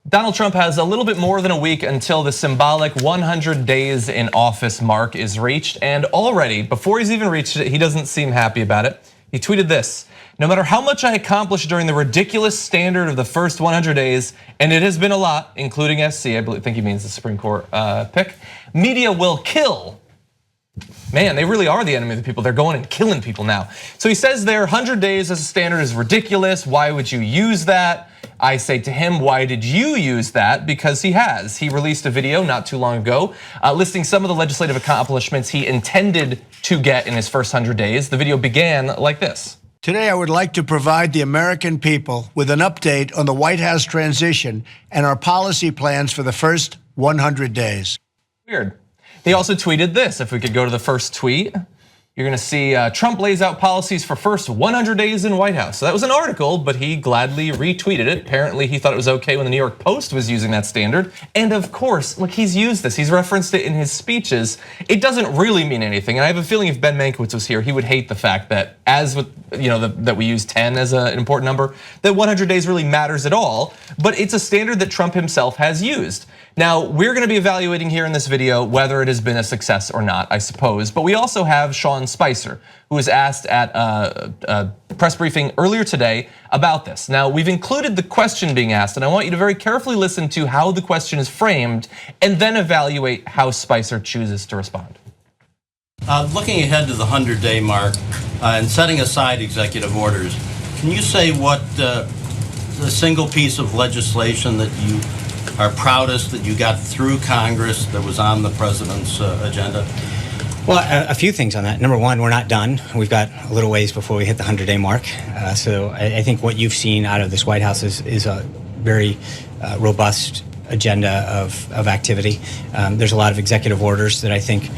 Donald Trump has a little bit more than a week until the symbolic 100 days in office mark is reached. And already, before he's even reached it, he doesn't seem happy about it. He tweeted this: "No matter how much I accomplished during the ridiculous standard of the first 100 days, and it has been a lot, including SC, I think he means the Supreme Court pick, media will kill." Man, they really are the enemy of the people. They're going and killing people now. So he says there, 100 days as a standard is ridiculous. Why would you use that? I say to him, why did you use that? Because he has. He released a video not too long ago listing some of the legislative accomplishments he intended to get in his first 100 days. The video began like this. Today, I would like to provide the American people with an update on the White House transition and our policy plans for the first 100 days. Weird. He also tweeted this. If we could go to the first tweet, you're gonna see Trump lays out policies for first 100 days in White House. So that was an article, but he gladly retweeted it. Apparently he thought it was okay when the New York Post was using that standard. And of course, look, he's used this, he's referenced it in his speeches. It doesn't really mean anything. And I have a feeling if Ben Mankiewicz was here, he would hate the fact that as with, that we use 10 as an important number, that 100 days really matters at all. But it's a standard that Trump himself has used. Now, we're gonna be evaluating here in this video whether it has been a success or not, I suppose. But we also have Sean Spicer, who was asked at a press briefing earlier today about this. Now, we've included the question being asked, and I want you to very carefully listen to how the question is framed and then evaluate how Spicer chooses to respond. Looking ahead to the 100-day mark and setting aside executive orders, can you say what the single piece of legislation that you are proudest that you got through Congress that was on the president's agenda? Well, a few things on that. Number one, we're not done. We've got a little ways before we hit the 100-day mark. So I think what you've seen out of this White House is a very robust agenda of activity. There's a lot of executive orders that I think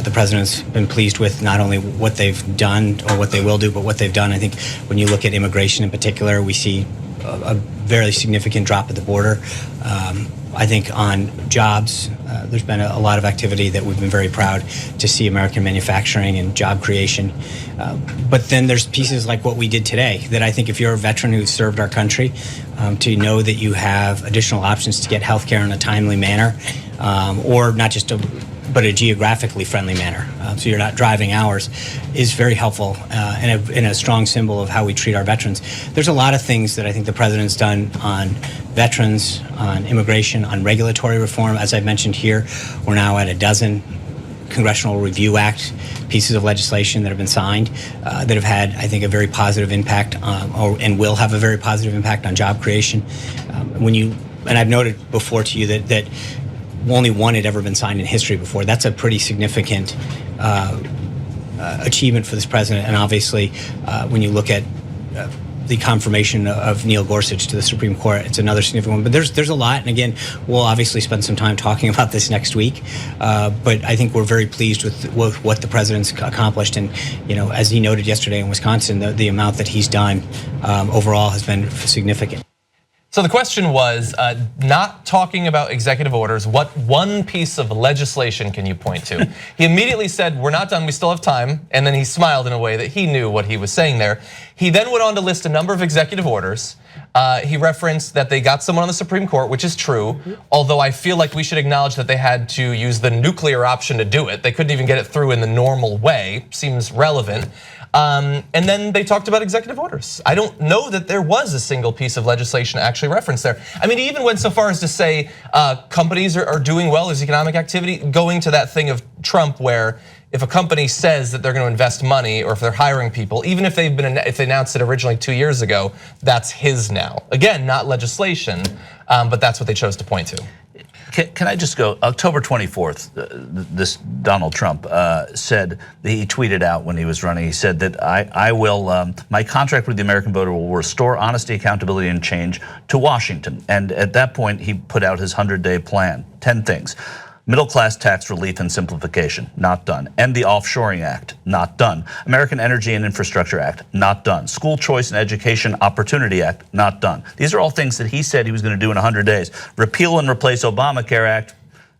the president's been pleased with, not only what they've done or what they will do, but what they've done. I think when you look at immigration in particular, we see a very significant drop at the border. I think on jobs, there's been a lot of activity that we've been very proud to see American manufacturing and job creation. But then there's pieces like what we did today that I think if you're a veteran who's served our country, to know that you have additional options to get health care in a timely manner, or not just but a geographically friendly manner, so you're not driving hours, is very helpful and a strong symbol of how we treat our veterans. There's a lot of things that I think the president's done on veterans, on immigration, on regulatory reform. As I mentioned here, we're now at a dozen Congressional Review Act pieces of legislation that have been signed that have had, I think, a very positive impact and will have a very positive impact on job creation. And I've noted before to you that only one had ever been signed in history before. That's a pretty significant achievement for this president. And obviously, when you look at the confirmation of Neil Gorsuch to the Supreme Court, it's another significant one. But there's a lot, and again, we'll obviously spend some time talking about this next week. But I think we're very pleased with what the president's accomplished, and as he noted yesterday in Wisconsin, the amount that he's done overall has been significant. So the question was not talking about executive orders. What one piece of legislation can you point to? He immediately said, we're not done, we still have time. And then he smiled in a way that he knew what he was saying there. He then went on to list a number of executive orders. He referenced that they got someone on the Supreme Court, which is true. Although I feel like we should acknowledge that they had to use the nuclear option to do it. They couldn't even get it through in the normal way, seems relevant. And then they talked about executive orders. I don't know that there was a single piece of legislation actually referenced there. I mean, he even went so far as to say companies are doing well, there's economic activity, going to that thing of Trump where if a company says that they're going to invest money or if they're hiring people, even if they announced it originally 2 years ago, that's his now. Again, not legislation, but that's what they chose to point to. Can I just go, October 24th, this Donald Trump said, he tweeted out when he was running, he said that I will, my contract with the American voter will restore honesty, accountability, and change to Washington. And at that point, he put out his 100-day plan, 10 things. Middle-class tax relief and simplification, not done. End the Offshoring Act, not done. American Energy and Infrastructure Act, not done. School Choice and Education Opportunity Act, not done. These are all things that he said he was going to do in 100 days. Repeal and replace Obamacare Act,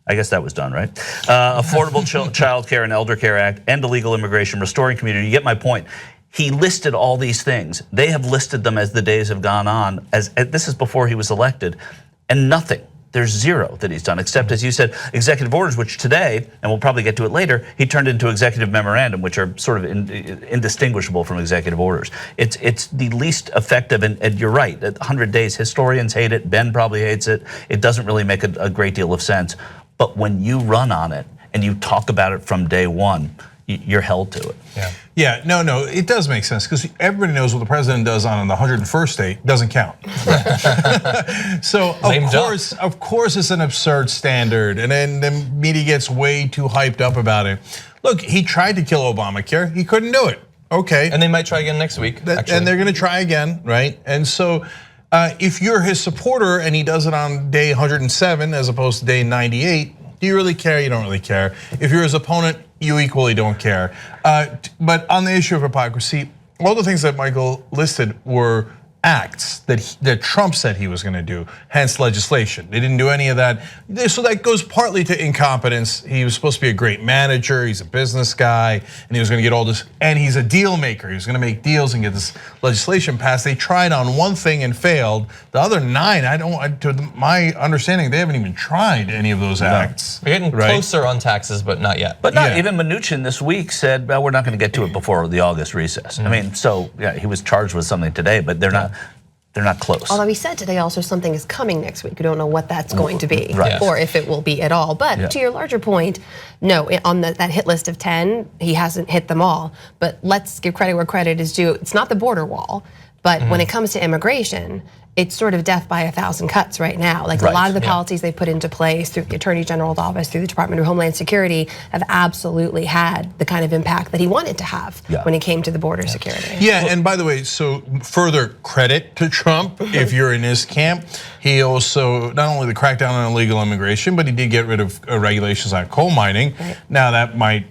I guess that was done, right? Affordable Child Care and Elder Care Act, end illegal immigration, restoring community. You get my point. He listed all these things. They have listed them as the days have gone on. As this is before he was elected. and nothing. There's zero that he's done, except, as you said, executive orders, which today, and we'll probably get to it later, he turned into executive memorandum, which are sort of indistinguishable from executive orders. It's the least effective, and you're right, 100 days, historians hate it, Ben probably hates it. It doesn't really make a great deal of sense. But when you run on it and you talk about it from day one, you're held to it. Yeah, no, it does make sense because everybody knows what the president does on the 101st day doesn't count. So of course it's an absurd standard, and then the media gets way too hyped up about it. Look, he tried to kill Obamacare, he couldn't do it. Okay, and they might try again next week. And they're going to try again, right? And so if you're his supporter and he does it on day 107 as opposed to day 98, do you really care? You don't really care. If you're his opponent, you equally don't care. But on the issue of hypocrisy, all the things that Michael listed were acts that Trump said he was going to do, hence legislation. They didn't do any of that. So that goes partly to incompetence. He was supposed to be a great manager, he's a business guy, and he was going to get all this, and he's a deal maker. He was going to make deals and get this legislation passed. They tried on one thing and failed. The other 9, to my understanding, they haven't even tried any of those acts. We're getting closer on taxes, but not yet. But even Mnuchin this week said, well, we're not going to get to it before the August recess. I mean, so yeah, he was charged with something today, but they're not close. Although he said today also something is coming next week. We don't know what that's going to be, right, or if it will be at all. But to your larger point, no, on that hit list of 10, he hasn't hit them all. But let's give credit where credit is due. It's not the border wall, but when it comes to immigration, it's sort of death by 1,000 cuts right now. Like a lot of the policies they put into place through the Attorney General's office, through the Department of Homeland Security, have absolutely had the kind of impact that he wanted to have when it came to the border security. Yeah, and by the way, so further credit to Trump, if you're in his camp, he also, not only the crackdown on illegal immigration, but he did get rid of regulations on coal mining. Now that might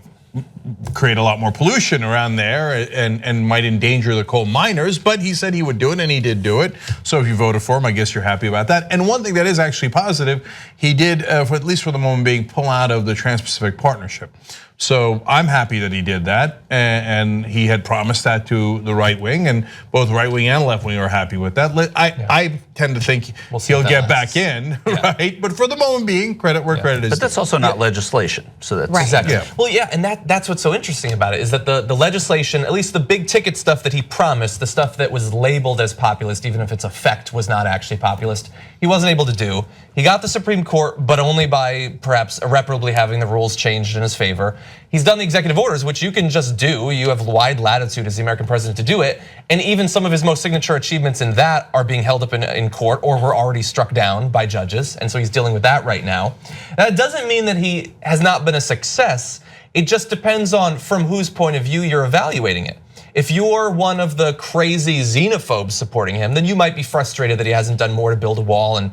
create a lot more pollution around there and might endanger the coal miners, but he said he would do it and he did do it. So if you voted for him, I guess you're happy about that. And one thing that is actually positive, he did, at least for the moment being, pull out of the Trans-Pacific Partnership. So I'm happy that he did that, and he had promised that to the right wing, and both right wing and left wing are happy with that. I tend to think he'll get back in, right? But for the moment being, credit where credit is. But that's also not legislation, so that's exactly. Well, and that's what's so interesting about it is that the legislation, at least the big ticket stuff that he promised, the stuff that was labeled as populist, even if its effect was not actually populist, he wasn't able to do. He got the Supreme Court, but only by perhaps irreparably having the rules changed in his favor. He's done the executive orders, which you can just do. You have wide latitude as the American president to do it. And even some of his most signature achievements in that are being held up in court or were already struck down by judges. And so he's dealing with that right now. That doesn't mean that he has not been a success. It just depends on from whose point of view you're evaluating it. If you're one of the crazy xenophobes supporting him, then you might be frustrated that he hasn't done more to build a wall and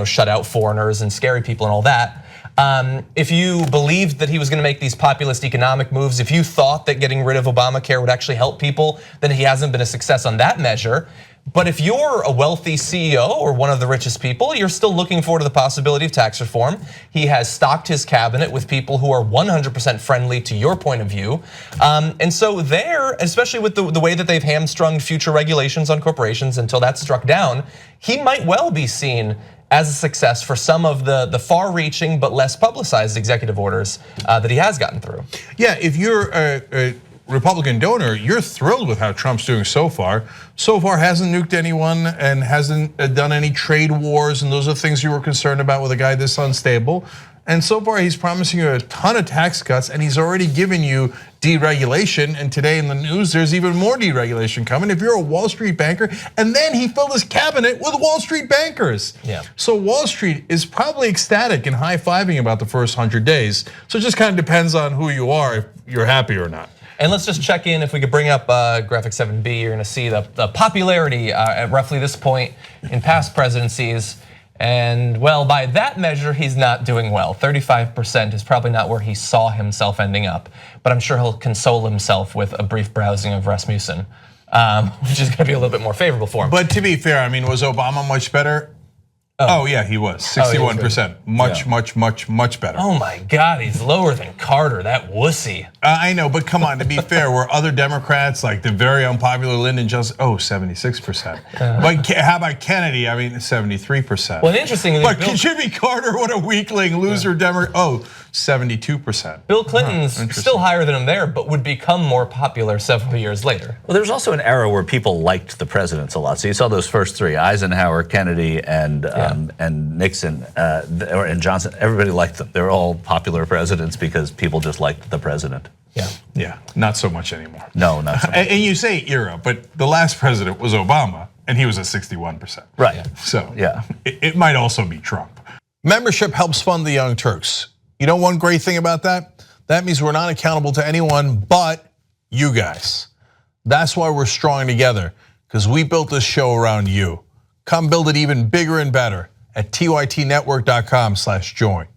shut out foreigners and scary people and all that. If you believed that he was going to make these populist economic moves, if you thought that getting rid of Obamacare would actually help people, then he hasn't been a success on that measure. But if you're a wealthy CEO or one of the richest people, you're still looking forward to the possibility of tax reform. He has stocked his cabinet with people who are 100% friendly to your point of view. And so there, especially with the way that they've hamstrung future regulations on corporations until that's struck down, he might well be seen as a success for some of the far-reaching but less publicized executive orders that he has gotten through. Yeah, if you're a Republican donor, you're thrilled with how Trump's doing so far. So far hasn't nuked anyone and hasn't done any trade wars, and those are things you were concerned about with a guy this unstable. And so far he's promising you a ton of tax cuts, and he's already given you deregulation. And today in the news, there's even more deregulation coming. If you're a Wall Street banker, and then he filled his cabinet with Wall Street bankers. So Wall Street is probably ecstatic and high-fiving about the first 100 days. So it just kind of depends on who you are, if you're happy or not. And let's just check in, if we could bring up graphic 7B, you're gonna see the popularity at roughly this point in past presidencies. And well, by that measure, he's not doing well. 35% is probably not where he saw himself ending up. But I'm sure he'll console himself with a brief browsing of Rasmussen, which is gonna be a little bit more favorable for him. But to be fair, I mean, was Obama much better? Oh yeah, he was 61%. Much better. Oh my God, he's lower than Carter, that wussy. I know, but come on, to be fair, were other Democrats like the very unpopular Lyndon Johnson? 76%. But how about Kennedy? I mean, 73%. Well, interestingly, but Jimmy Carter, what a weakling, loser Democrat. 72%. Bill Clinton's still higher than him there, but would become more popular several years later. Well, there's also an era where people liked the presidents a lot. So you saw those first three: Eisenhower, Kennedy, and Nixon, and Johnson. Everybody liked them. They were all popular presidents because people just liked the president. Yeah, not so much anymore. No, not so much. And you say era, but the last president was Obama, and he was at 61%. Right. So yeah, it might also be Trump. Membership helps fund the Young Turks. You know one great thing about that? That means we're not accountable to anyone but you guys. That's why we're strong together, because we built this show around you. Come build it even bigger and better at tytnetwork.com/join.